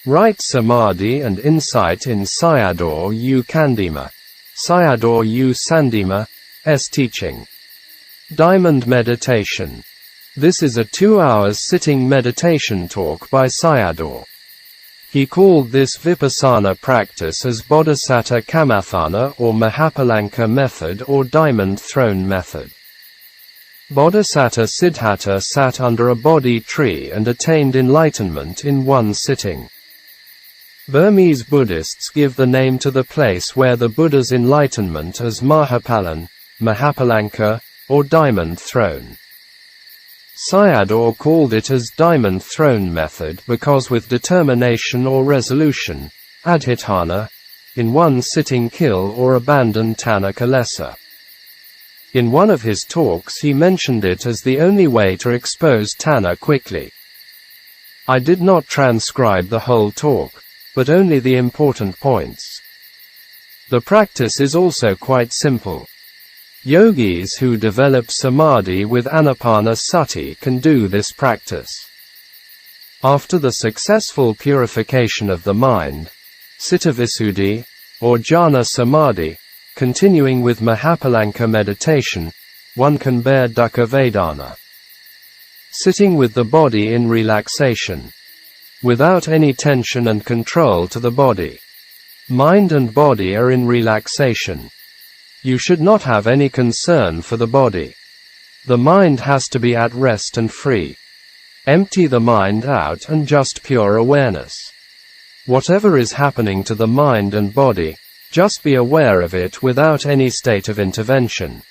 Right Samadhi and insight in Sayadaw u Candima. Sayadaw u Sandima, S teaching. Diamond Meditation. This is a 2 hours sitting meditation talk by Sayadaw. He called this vipassana practice as Bodhisattva Kamathana or Mahapalanka method or diamond throne method. Bodhisattva Siddhartha sat under a Bodhi tree and attained enlightenment in one sitting. Burmese Buddhists give the name to the place where the Buddha's enlightenment as Mahapalan, Mahapalanka, or diamond throne. Sayadaw called it as diamond throne method because with determination or resolution, adhitthana, in one sitting kill or abandon tanha kilesa. In one of his talks he mentioned it as the only way to expose tanha quickly. I did not transcribe the whole talk, but only the important points. The practice is also quite simple. Yogis who develop samadhi with anapanasati can do this practice. After the successful purification of the mind, cittavisuddhi, or jhana samadhi, continuing with Mahapalanka meditation, one can bear dukkha vedana. Sitting with the body in relaxation, without any tension and control to the body. Mind and body are in relaxation. You should not have any concern for the body. The mind has to be at rest and free. Empty the mind out and just pure awareness. Whatever is happening to the mind and body, just be aware of it without any state of intervention.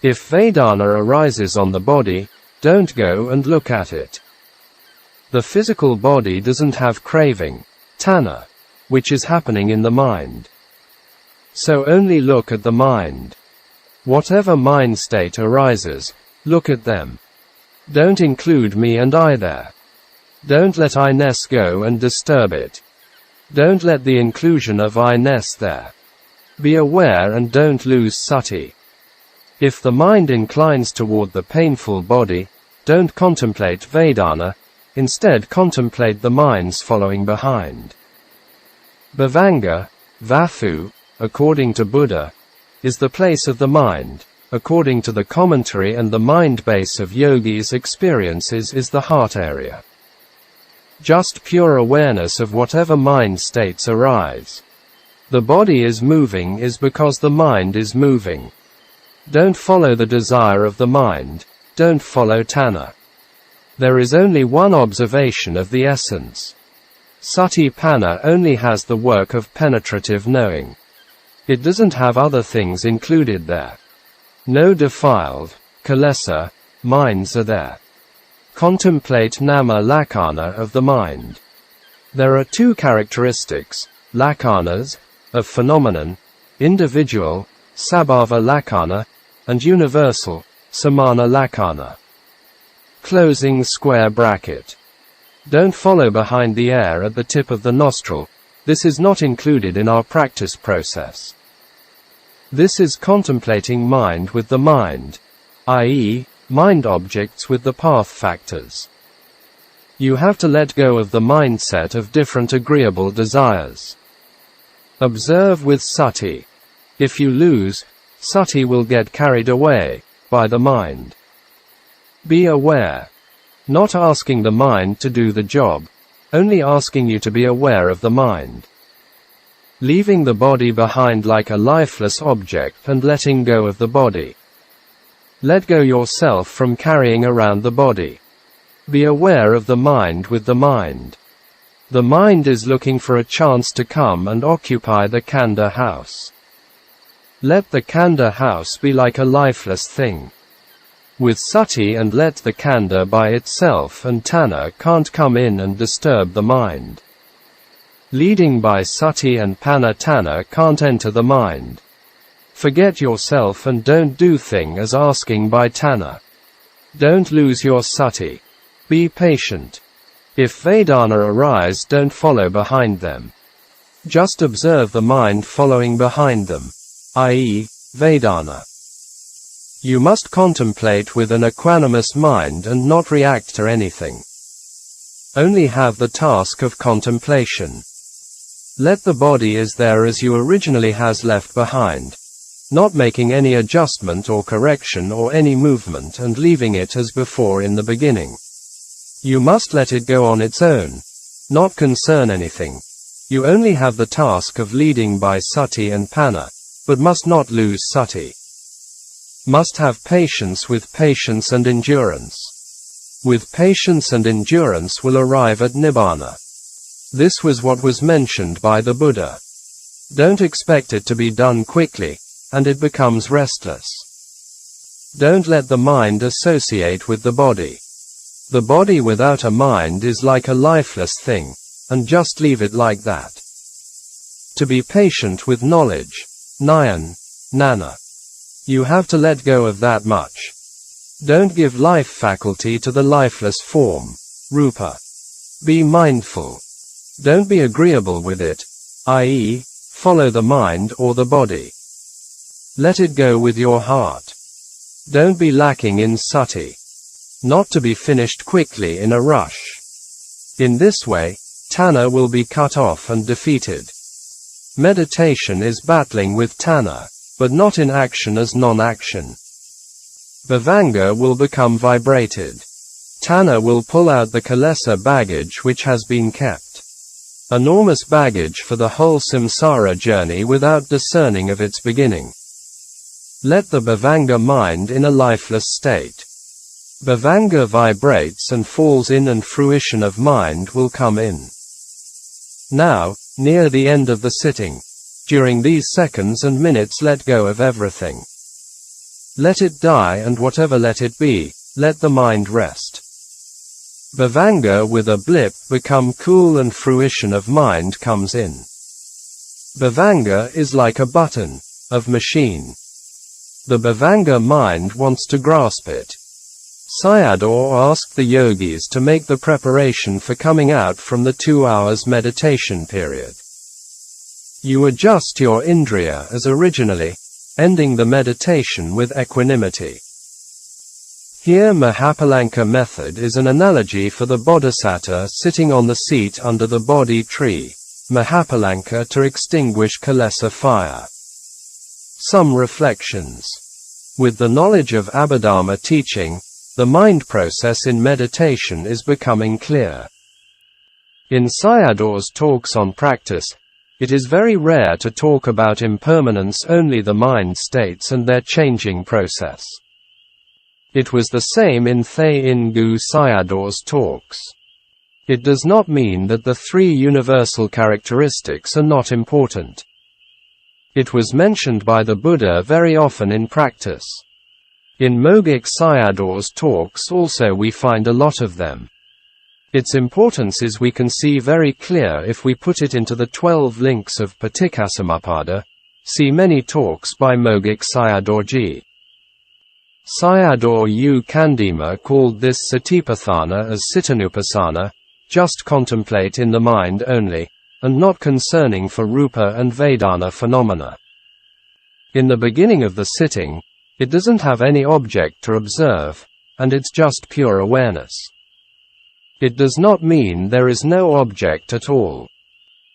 If Vedana arises on the body, don't go and look at it. The physical body doesn't have craving, tanha, which is happening in the mind. So only look at the mind. Whatever mind state arises, look at them. Don't include me and I there. Don't let I-ness go and disturb it. Don't let the inclusion of I-ness there. Be aware and don't lose sati. If the mind inclines toward the painful body, don't contemplate Vedana, instead contemplate the minds following behind. Bhavanga, vathu, according to Buddha, is the place of the mind. According to the commentary and the mind base of yogis' experiences is the heart area. Just pure awareness of whatever mind states arise. The body is moving is because the mind is moving. Don't follow the desire of the mind, don't follow tanha. There is only one observation of the essence. Sati-panna only has the work of penetrative knowing. It doesn't have other things included there. No defiled, kilesa, minds are there. Contemplate nama lakkhana of the mind. There are two characteristics, lakkhanas, of phenomenon, individual, sabhava lakkhana, and universal, samana lakkhana. Closing square bracket. Don't follow behind the air at the tip of the nostril. This is not included in our practice process. This is contemplating mind with the mind, i.e., mind objects with the path factors. You have to let go of the mindset of different agreeable desires. Observe with sati. If you lose, sati will get carried away by the mind. Be aware. Not asking the mind to do the job, only asking you to be aware of the mind. Leaving the body behind like a lifeless object and letting go of the body. Let go yourself from carrying around the body. Be aware of the mind with the mind. The mind is looking for a chance to come and occupy the khandha house. Let the khandha house be like a lifeless thing. With sati and let the khandha by itself and tanha can't come in and disturb the mind. Leading by sati and panna tanha can't enter the mind. Forget yourself and don't do thing as asking by tanha. Don't lose your sati. Be patient. If Vedana arise, don't follow behind them. Just observe the mind following behind them, i.e., Vedana. You must contemplate with an equanimous mind and not react to anything. only have the task of contemplation. Let the body is there as you originally has left behind, not making any adjustment or correction or any movement and leaving it as before in the beginning. You must let it go on its own, not concern anything. You only have the task of leading by sati and panna, but must not lose sati. Must have patience with patience and endurance. With patience and endurance will arrive at Nibbana. This was what was mentioned by the Buddha. Don't expect it to be done quickly, and it becomes restless. Don't let the mind associate with the body. The body without a mind is like a lifeless thing, and just leave it like that. To be patient with knowledge, Nyan, Nana. You have to let go of that much. Don't give life faculty to the lifeless form, Rupa. Be mindful. Don't be agreeable with it, i.e., follow the mind or the body. Let it go with your heart. Don't be lacking in sati. Not to be finished quickly in a rush. In this way, tanha will be cut off and defeated. Meditation is battling with tanha, but not in action as non-action. Bhavanga will become vibrated. Tanha will pull out the kilesa baggage which has been kept. Enormous baggage for the whole samsara journey without discerning of its beginning. Let the bhavanga mind in a lifeless state. Bhavanga vibrates and falls in and fruition of mind will come in. Now, near the end of the sitting, during these seconds and minutes let go of everything. Let it die and whatever let it be, let the mind rest. Bhavanga with a blip become cool and fruition of mind comes in. Bhavanga is like a button, of machine. The Bhavanga mind wants to grasp it. Sayadaw asked the yogis to make the preparation for coming out from the 2 hours meditation period. You adjust your indriya as originally, ending the meditation with equanimity. Here Mahapalanka method is an analogy for the bodhisattva sitting on the seat under the Bodhi tree, Mahapalanka to extinguish kilesa fire. Some reflections. With the knowledge of Abhidharma teaching, the mind process in meditation is becoming clear. In Sayadaw's talks on practice, it is very rare to talk about impermanence, only the mind states and their changing process. It was the same in Thay Ingu Sayadaw's talks. It does not mean that the 3 universal characteristics are not important. It was mentioned by the Buddha very often in practice. In Mogik Sayadaw's talks also we find a lot of them. Its importance is we can see very clear if we put it into the 12 links of Paticcasamuppada. See many talks by Mogik Sayadaw. Sayadaw U Candima called this Satipatthana as Sitanupasana, just contemplate in the mind only, and not concerning for Rupa and Vedana phenomena. In the beginning of the sitting, it doesn't have any object to observe, and it's just pure awareness. It does not mean there is no object at all.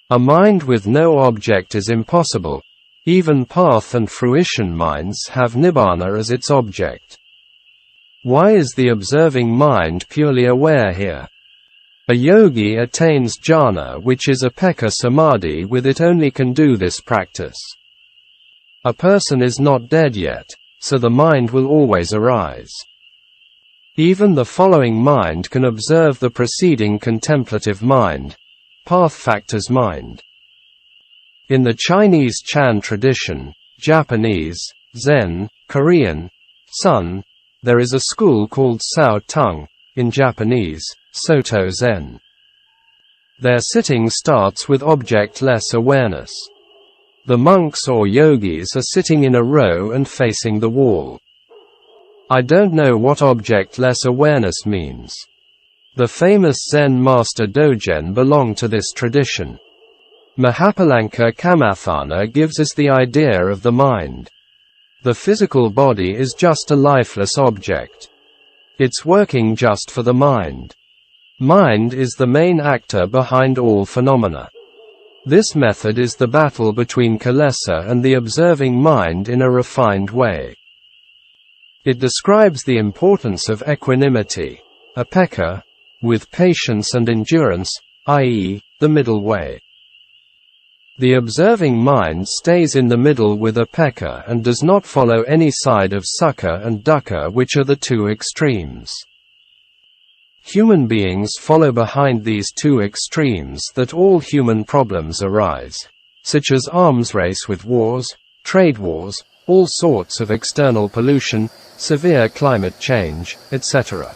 A mind with no object is impossible. Even path and fruition minds have Nibbana as its object. Why is the observing mind purely aware here? A yogi attains jhana, which is Upekka Samādhi, with it only can do this practice. A person is not dead yet, so the mind will always arise. Even the following mind can observe the preceding contemplative mind, path factor's mind. In the Chinese Chan tradition, Japanese, Zen, Korean, Sun, there is a school called Sao Tung, in Japanese, Soto Zen. Their sitting starts with object-less awareness. The monks or yogis are sitting in a row and facing the wall. I don't know what object-less awareness means. The famous Zen master Dogen belonged to this tradition. Mahapalanka Kamathana gives us the idea of the mind. The physical body is just a lifeless object. It's working just for the mind. Mind is the main actor behind all phenomena. This method is the battle between kilesa and the observing mind in a refined way. It describes the importance of equanimity, upekkha, with patience and endurance, i.e., the middle way. The observing mind stays in the middle with upekkha and does not follow any side of sukha and dukkha, which are the two extremes. Human beings follow behind these two extremes that all human problems arise, such as arms race with wars, trade wars, all sorts of external pollution, severe climate change, etc.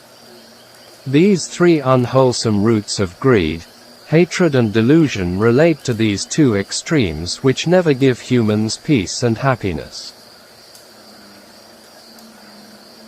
These three unwholesome roots of greed, hatred and delusion relate to these two extremes which never give humans peace and happiness.